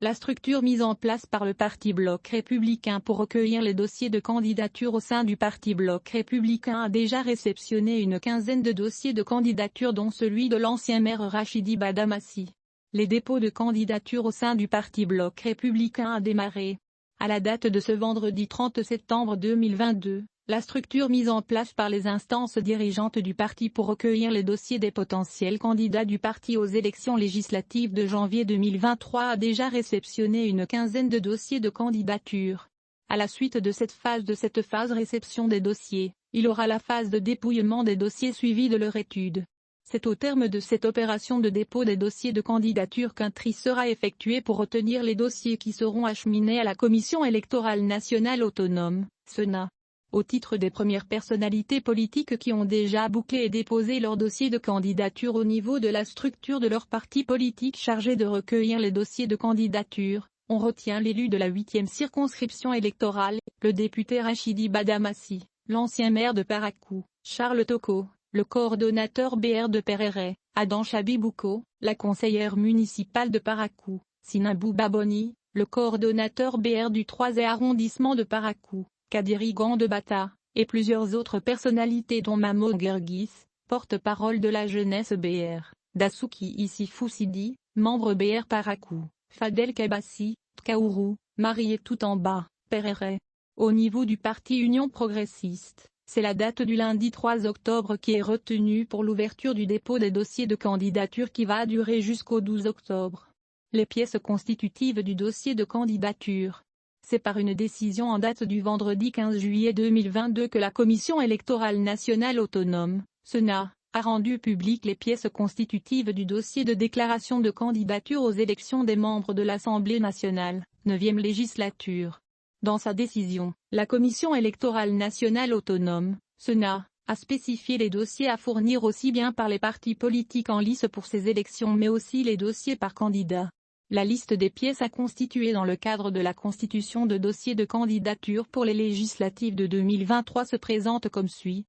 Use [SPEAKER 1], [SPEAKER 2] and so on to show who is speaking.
[SPEAKER 1] La structure mise en place par le Parti Bloc républicain pour recueillir les dossiers de candidature au sein du Parti Bloc républicain a déjà réceptionné une quinzaine de dossiers de candidature dont celui de l'ancien maire Rachidi Badamassi. Les dépôts de candidature au sein du Parti Bloc républicain a démarré. À la date de ce vendredi 30 septembre 2022, la structure mise en place par les instances dirigeantes du parti pour recueillir les dossiers des potentiels candidats du parti aux élections législatives de janvier 2023 a déjà réceptionné une quinzaine de dossiers de candidature. À la suite de cette phase réception des dossiers, il aura la phase de dépouillement des dossiers suivie de leur étude. C'est au terme de cette opération de dépôt des dossiers de candidature qu'un tri sera effectué pour retenir les dossiers qui seront acheminés à la Commission électorale nationale autonome, CENA. Au titre des premières personnalités politiques qui ont déjà bouclé et déposé leur dossier de candidature au niveau de la structure de leur parti politique chargé de recueillir les dossiers de candidature, on retient l'élu de la 8e circonscription électorale, le député Rachidi Badamassi, l'ancien maire de Parakou, Charles Toko, le coordonnateur BR de Pereret, Adam Chabibouko, la conseillère municipale de Parakou, Sinabou Baboni, le coordonnateur BR du 3e arrondissement de Parakou, Kadiri Gandebata, et plusieurs autres personnalités dont Mamo Gergis, porte-parole de la jeunesse BR, Dasuki Issifou Sidi, membre BR Parakou, Fadel Kabassi, Tkaourou, Marié Toutamba, Pereret. Au niveau du parti Union progressiste, c'est la date du lundi 3 octobre qui est retenue pour l'ouverture du dépôt des dossiers de candidature qui va durer jusqu'au 12 octobre. Les pièces constitutives du dossier de candidature. C'est par une décision en date du vendredi 15 juillet 2022 que la Commission électorale nationale autonome, CENA, a rendu publiques les pièces constitutives du dossier de déclaration de candidature aux élections des membres de l'Assemblée nationale, 9e législature. Dans sa décision, la Commission électorale nationale autonome, CENA, a spécifié les dossiers à fournir aussi bien par les partis politiques en lice pour ces élections mais aussi les dossiers par candidat. La liste des pièces à constituer dans le cadre de la constitution de dossiers de candidature pour les législatives de 2023 se présente comme suit.